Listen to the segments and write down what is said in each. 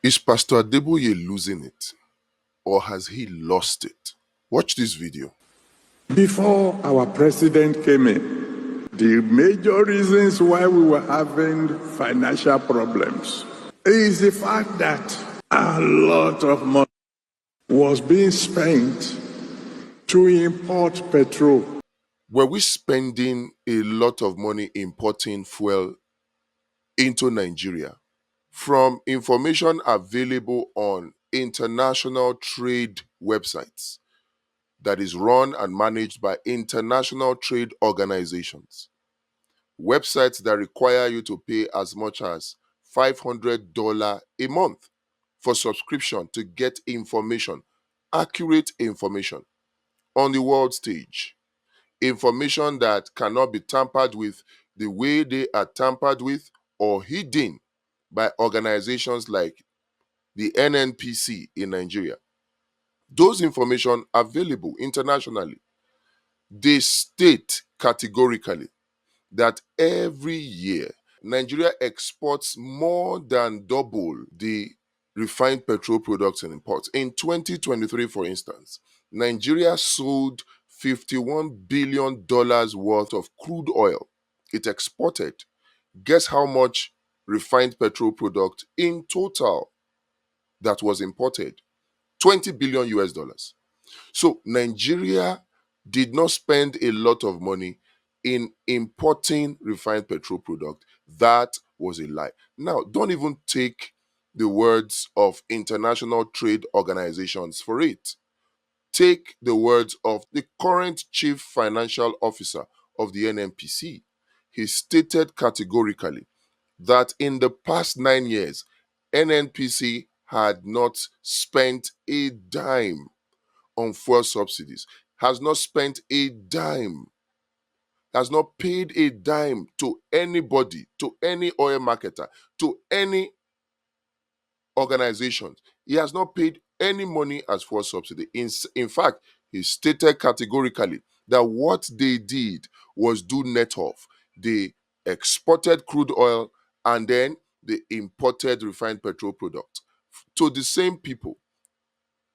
Is Pastor Adeboye losing it, or has he lost it? Watch this video. Before our president came in, the major reasons why we were having financial problems is the fact that a lot of money was being spent to import petrol. Were we spending a lot of money importing fuel into Nigeria? From information available on international trade websites that is run and managed by international trade organizations, websites that require you to pay as much as $500 a month for subscription to get information, accurate information on the world stage, information that cannot be tampered with the way they are tampered with or hidden by organizations like the NNPC in Nigeria. Those information available internationally, they state categorically that every year Nigeria exports more than double the refined petrol products and imports. In 2023, for instance, Nigeria sold $51 billion worth of crude oil. It exported. Guess how much refined petrol product in total that was imported? 20 billion US dollars. So Nigeria did not spend a lot of money in importing refined petrol product. That was a lie. Now, don't even take the words of international trade organizations for it. Take the words of the current chief financial officer of the NNPC. He stated categorically that in the past 9 years, NNPC had not spent a dime on fuel subsidies, has not spent a dime, has not paid a dime to anybody, to any oil marketer, to any organization. He has not paid any money as fuel subsidy. In fact, he stated categorically that what they did was do net off. They exported crude oil and then they imported refined petrol product to the same people.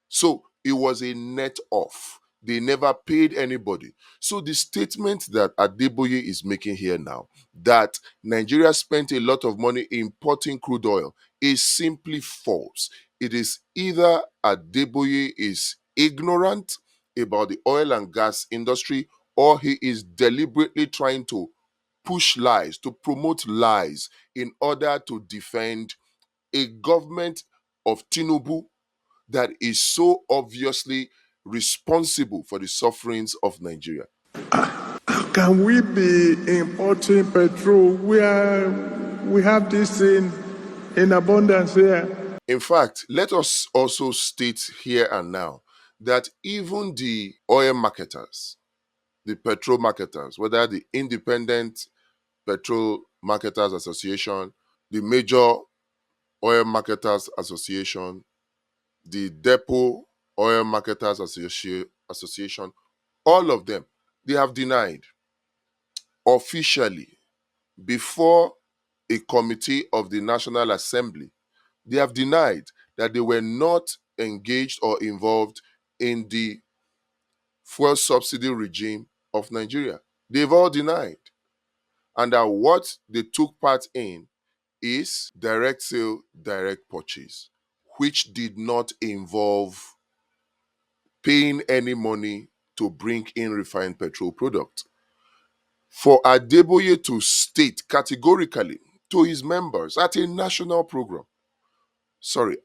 So it was a net off. They never paid anybody. So the statement that Adeboye is making here now, that Nigeria spent a lot of money importing crude oil, is simply false. It is either Adeboye is ignorant about the oil and gas industry, or he is deliberately trying to push lies, to promote lies in order to defend a government of Tinubu that is so obviously responsible for the sufferings of Nigeria. How can we be importing petrol where we have this in abundance here? In fact, let us also state here and now that even the oil marketers, the petrol marketers, whether the Independent Petrol Marketers Association, the Major Oil Marketers Association, the Depot Oil Marketers Association, all of them, they have denied officially before a committee of the National Assembly. They have denied that they were not engaged or involved in the fuel subsidy regime of Nigeria. They've all denied. And that what they took part in is direct sale, direct purchase, which did not involve paying any money to bring in refined petrol product. For Adeboye to state categorically to his members at a national program,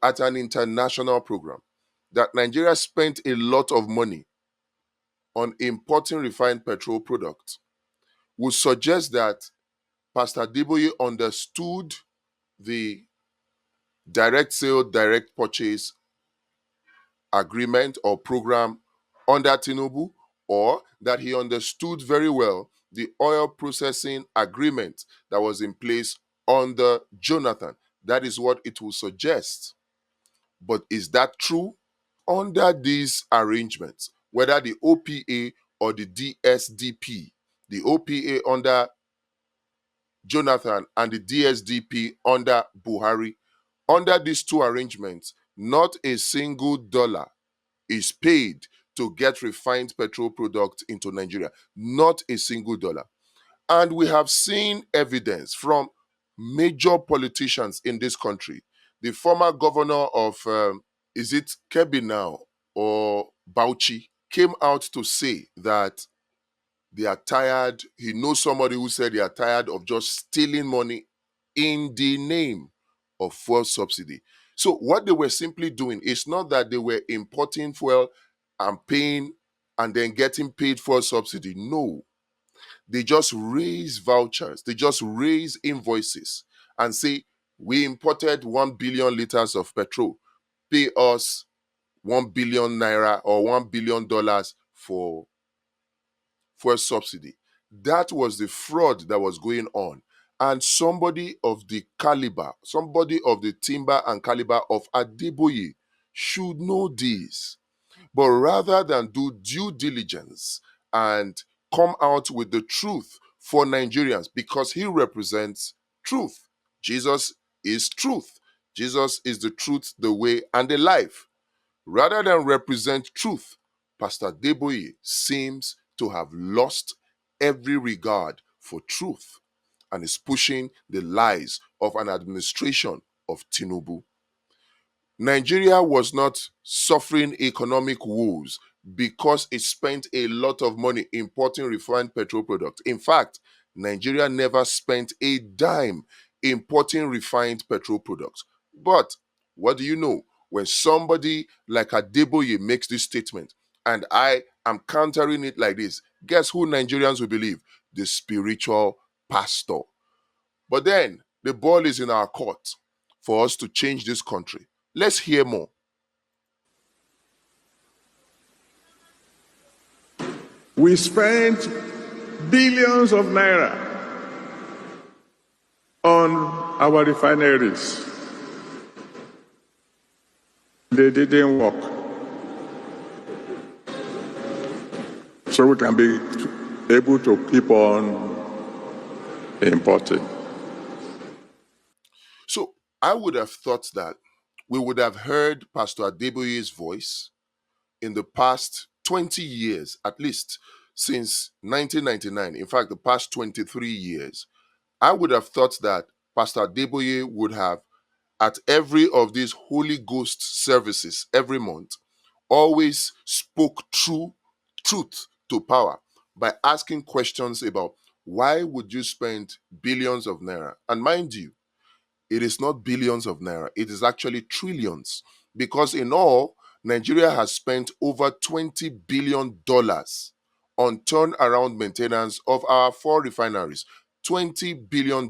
at an international program, that Nigeria spent a lot of money on importing refined petrol products would suggest that Pastor Adeboye understood the direct sale, direct purchase agreement or program under Tinubu, or that he understood very well the oil processing agreement that was in place under Jonathan. That is what it will suggest. But is that true? Under these arrangements, whether the OPA or the DSDP, the OPA under Jonathan and the DSDP under Buhari, Under these two arrangements, not a single dollar is paid to get refined petrol products into Nigeria. Not a single dollar. And we have seen evidence from major politicians in this country. The former governor of, is it Kebbi now or Bauchi, came out to say that they are tired. He knows somebody who said they are tired of just stealing money in the name of fuel subsidy. So what they were simply doing is not that they were importing fuel and paying and then getting paid for subsidy. No, they just raise vouchers, they just raise invoices and say, we imported 1 billion liters of petrol, pay us 1 billion naira or $1 billion for fuel subsidy. That was the fraud that was going on. And somebody of the caliber, somebody of the timber and caliber of Adeboye should know this. But rather than do due diligence and come out with the truth for Nigerians, because he represents truth. Jesus is truth. Jesus is the truth, the way, and the life. Rather than represent truth, Pastor Adeboye seems to have lost every regard for truth and is pushing the lies of an administration of Tinubu. Nigeria was not suffering economic woes because it spent a lot of money importing refined petrol products. In fact, Nigeria never spent a dime importing refined petrol products. But what do you know? When somebody like Adeboye makes this statement, and I am countering it like this, guess who Nigerians will believe? The spiritual pastor. But then the ball is in our court for us to change this country. Let's hear more. We spent billions of naira on our refineries. They didn't work. So we can be able to keep on importing. So I would have thought that we would have heard Pastor Adeboye's voice in the past 20 years, at least since 1999. In fact, the past 23 years. I would have thought that Pastor Adeboye would have, at every of these Holy Ghost services every month, always spoke truth to power by asking questions about why would you spend billions of naira? And mind you, it is not billions of naira, it is actually trillions. Because in all, Nigeria has spent over $20 billion on turnaround maintenance of our four refineries. $20 billion.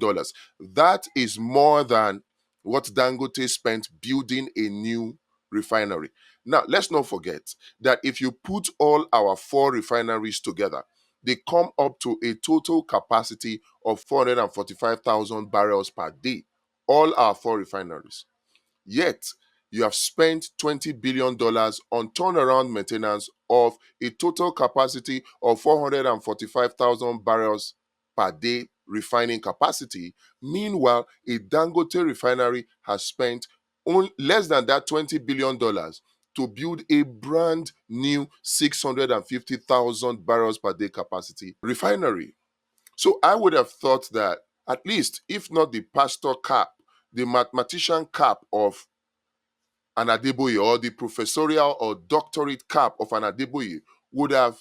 That is more than what Dangote spent building a new refinery. Now, let's not forget that if you put all our four refineries together, they come up to a total capacity of 445,000 barrels per day, all our four refineries. Yet, you have spent $20 billion on turnaround maintenance of a total capacity of 445,000 barrels per day refining capacity. Meanwhile, a Dangote refinery has spent only less than that $20 billion to build a brand new 650,000 barrels per day capacity refinery. So I would have thought that at least, if not the pastor cap, the mathematician cap of an Adeboye or the professorial or doctorate cap of an Adeboye would have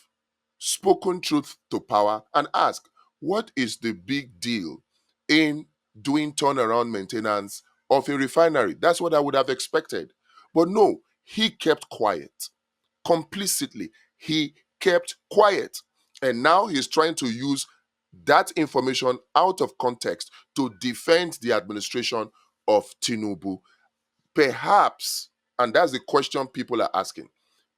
spoken truth to power and asked, what is the big deal in doing turnaround maintenance of a refinery? That's what I would have expected. But no, he kept quiet. Complicitly, he kept quiet. And now he's trying to use that information out of context to defend the administration of Tinubu. Perhaps, and that's the question people are asking,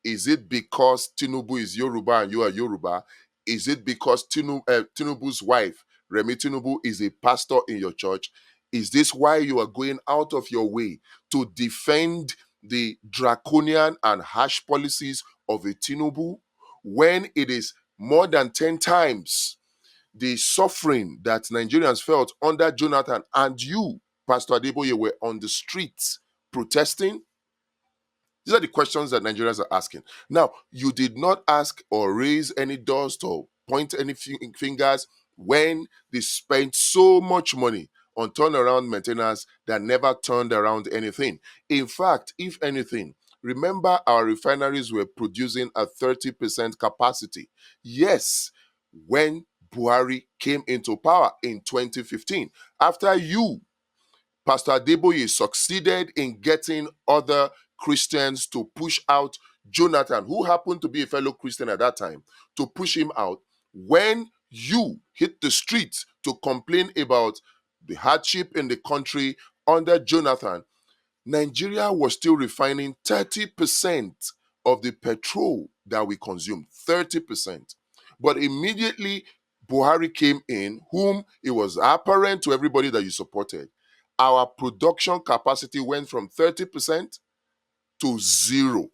is it because Tinubu is Yoruba and you are Yoruba? Is it because Tinubu's wife, Remi Tinubu, is a pastor in your church? Is this why you are going out of your way to defend the draconian and harsh policies of a Tinubu when it is more than 10 times the suffering that Nigerians felt under Jonathan and you? Pastor Adeboye were on the streets protesting? These are the questions that Nigerians are asking. Now, you did not ask or raise any dust or point any fingers when they spent so much money on turnaround maintenance that never turned around anything. In fact, if anything, remember our refineries were producing at 30% capacity. Yes, when Buhari came into power in 2015, after you, Pastor Adeboye, succeeded in getting other Christians to push out Jonathan, who happened to be a fellow Christian at that time, to push him out. When you hit the streets to complain about the hardship in the country under Jonathan, Nigeria was still refining 30% of the petrol that we consumed. 30%. But immediately Buhari came in, whom it was apparent to everybody that you supported, our production capacity went from 30% to zero.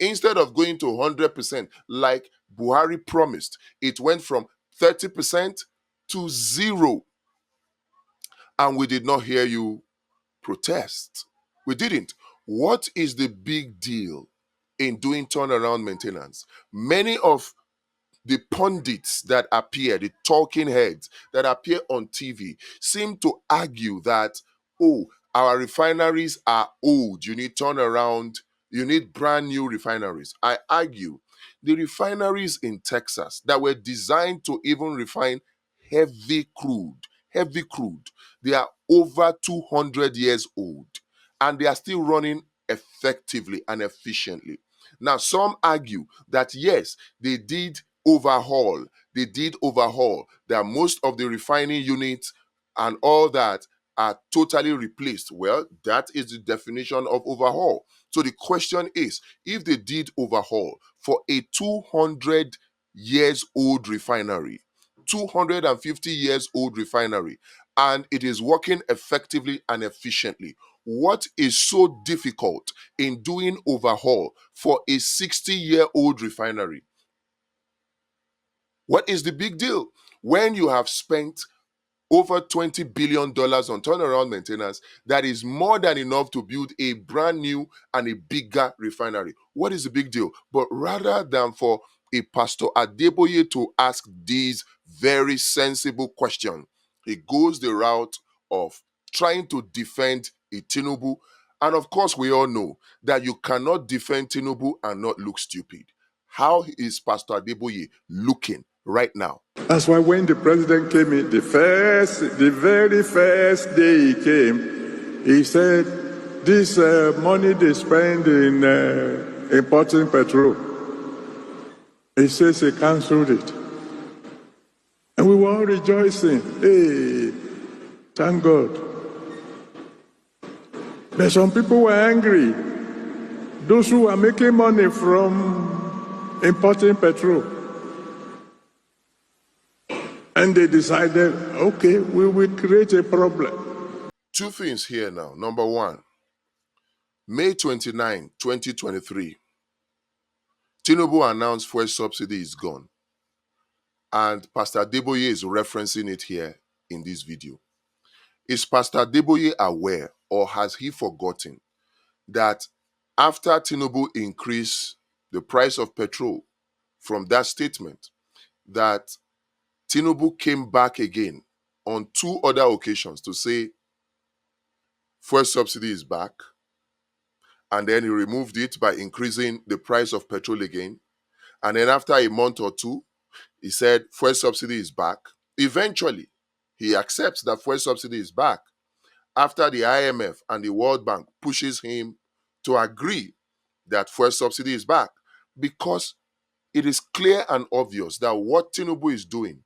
Instead of going to 100%, like Buhari promised, it went from 30% to zero. And we did not hear you protest. We didn't. What is the big deal in doing turnaround maintenance? Many of the pundits that appear, the talking heads that appear on TV, seem to argue that, oh, our refineries are old, you need turnaround, you need brand new refineries. I argue the refineries in Texas that were designed to even refine heavy crude, they are over 200 years old and they are still running effectively and efficiently. Now, some argue that yes, they did overhaul. They did overhaul. That most of the refining units and all that are totally replaced. Well, that is the definition of overhaul. So the question is, if they did overhaul for a 200 years old refinery, 250 years old refinery, and it is working effectively and efficiently, what is so difficult in doing overhaul for a 60-year-old refinery? What is the big deal? When you have spent over $20 billion on turnaround maintenance, that is more than enough to build a brand new and a bigger refinery. What is the big deal? But rather than for a Pastor Adeboye to ask these very sensible questions, he goes the route of trying to defend a Tinubu. And of course, we all know that you cannot defend Tinubu and not look stupid. How is Pastor Adeboye looking right now? That's why when the president came in, the very first day he came, he said, this money they spend in importing petrol, he says he cancelled it. And we were all rejoicing. Hey, thank God. But some people were angry. Those who are making money from importing petrol. And they decided, okay, we will create a problem. Two things here now. Number one, May 29, 2023, Tinubu announced fuel subsidy is gone. And Pastor Adeboye is referencing it here in this video. Is Pastor Adeboye aware, or has he forgotten, that after Tinubu increased the price of petrol from that statement, that Tinubu came back again on two other occasions to say fuel subsidy is back, and then he removed it by increasing the price of petrol again, and then after a month or two, he said fuel subsidy is back. Eventually, he accepts that fuel subsidy is back after the IMF and the World Bank pushes him to agree that fuel subsidy is back, because it is clear and obvious that what Tinubu is doing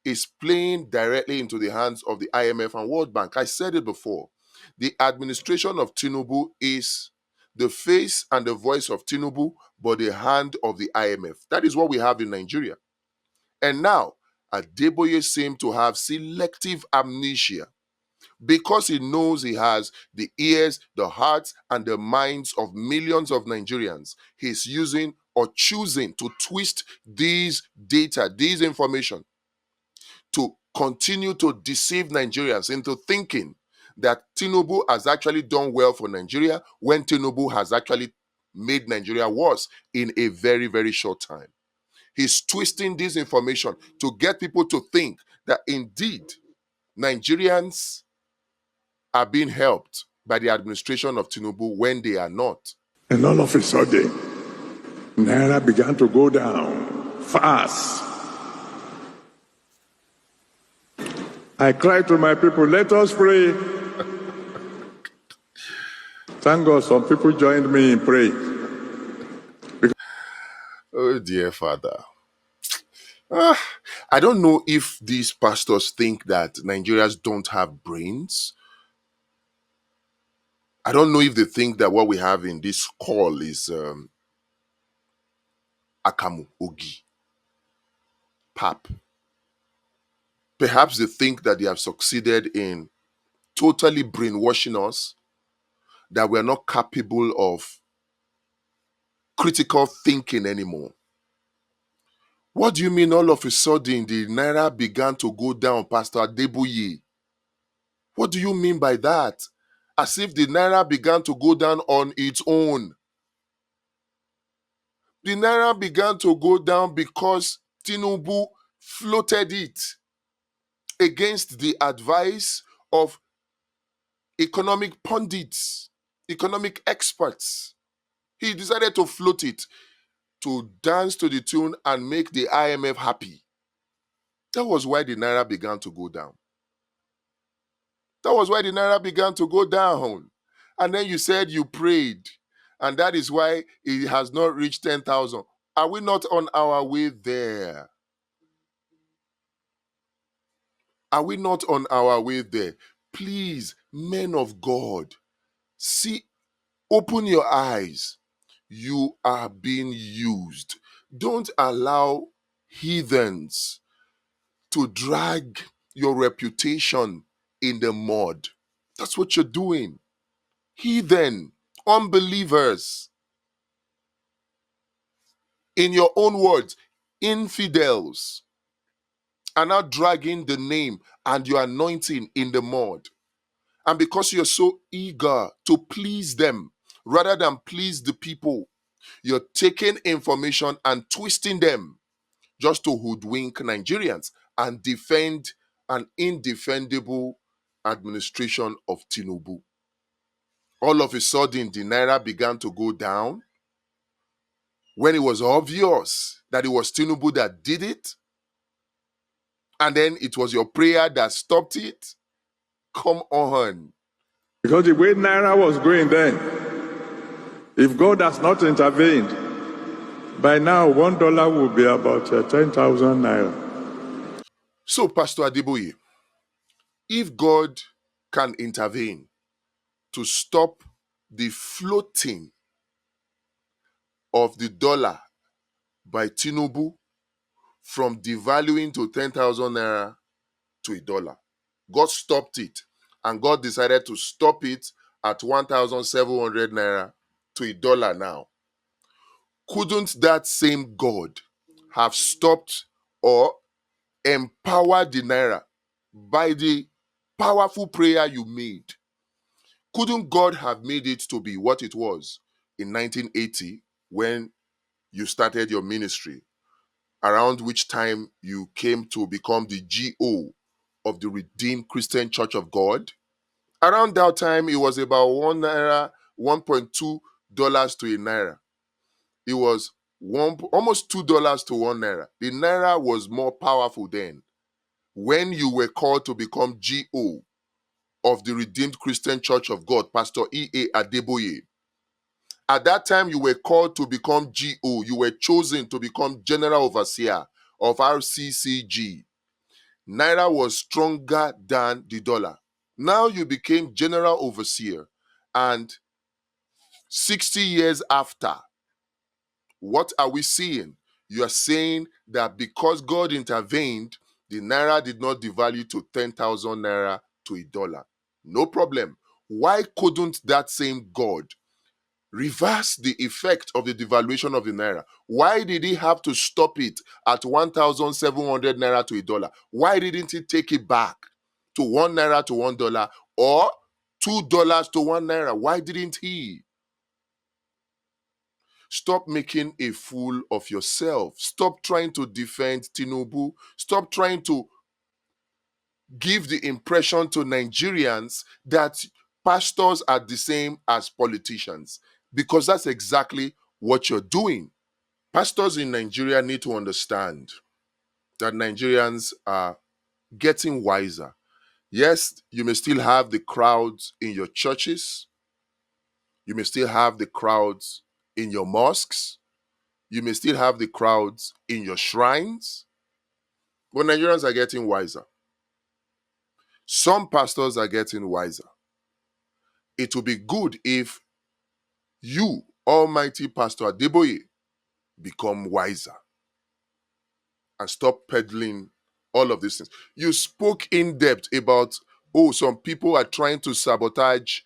is playing directly into the hands of the IMF and World Bank. I said it before. The administration of Tinubu is the face and the voice of Tinubu, but the hand of the IMF. That is what we have in Nigeria. And now, Adeboye seems to have selective amnesia because he knows he has the ears, the hearts, and the minds of millions of Nigerians. He's using or choosing to twist these data, these information, to continue to deceive Nigerians into thinking that Tinubu has actually done well for Nigeria when Tinubu has actually made Nigeria worse in a very, very short time. He's twisting this information to get people to think that indeed Nigerians are being helped by the administration of Tinubu when they are not. And all of a sudden, Naira began to go down fast. I cried to my people, let us pray. Thank God some people joined me in praying. Oh dear Father. I don't know if these pastors think that Nigerians don't have brains. I don't know if they think that what we have in this call is Akamu, Ogi, Pap. Perhaps they think that they have succeeded in totally brainwashing us, that we're not capable of critical thinking anymore. What do you mean all of a sudden the Naira began to go down, Pastor Adeboye? What do you mean by that? As if the Naira began to go down on its own. The Naira began to go down because Tinubu floated it against the advice of economic pundits, economic experts. He decided to float it to dance to the tune and make the IMF happy. That was why the Naira began to go down. That was why the Naira began to go down. And then you said you prayed, and that is why it has not reached 10,000. Are we not on our way there? Are we not on our way there? Please, men of God, see, open your eyes. You are being used. Don't allow heathens to drag your reputation in the mud. That's what you're doing. Heathen, unbelievers, in your own words, infidels, are now dragging the name and your anointing in the mud. And because you're so eager to please them rather than please the people, you're taking information and twisting them just to hoodwink Nigerians and defend an indefendable administration of Tinubu. All of a sudden, the Naira began to go down when it was obvious that it was Tinubu that did it. And then it was your prayer that stopped it. Come on. Because the way Naira was going then, if God has not intervened, by now $1 will be about 10,000 Naira. So, Pastor Adeboye, if God can intervene to stop the floating of the dollar by Tinubu from devaluing to 10,000 naira to a dollar, God stopped it, and God decided to stop it at 1,700 naira to a dollar now. Couldn't that same God have stopped or empowered the naira by the powerful prayer you made? Couldn't God have made it to be what it was in 1980 when you started your ministry, around which time you came to become the G.O. of the Redeemed Christian Church of God? Around that time, it was about 1 naira, $1.2 to a naira. It was almost $2 to 1 naira. The naira was more powerful then. When you were called to become G.O. of the Redeemed Christian Church of God, Pastor E.A. Adeboye, at that time you were called to become G.O. You were chosen to become General Overseer of RCCG. Naira was stronger than the dollar. Now you became General Overseer, and 60 years after, what are we seeing? You are saying that because God intervened, the Naira did not devalue to 10,000 Naira to a dollar. No problem. Why couldn't that same God reverse the effect of the devaluation of the Naira? Why did he have to stop it at 1,700 Naira to a dollar? Why didn't he take it back to 1 Naira to $1, or $2 to 1 naira. Why didn't he? Stop making a fool of yourself. Stop trying to defend Tinubu. Stop trying to give the impression to Nigerians that pastors are the same as politicians, because that's exactly what you're doing. Pastors in Nigeria need to understand that Nigerians are getting wiser. Yes, you may still have the crowds in your churches. You may still have the crowds in your mosques. You may still have the crowds in your shrines. But Nigerians are getting wiser. Some pastors are getting wiser. It will be good if you, Almighty Pastor Adeboye, become wiser and stop peddling all of these things. You spoke in depth about, some people are trying to sabotage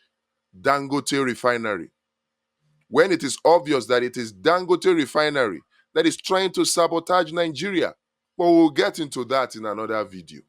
Dangote Refinery, when it is obvious that it is Dangote Refinery that is trying to sabotage Nigeria. But we'll get into that in another video.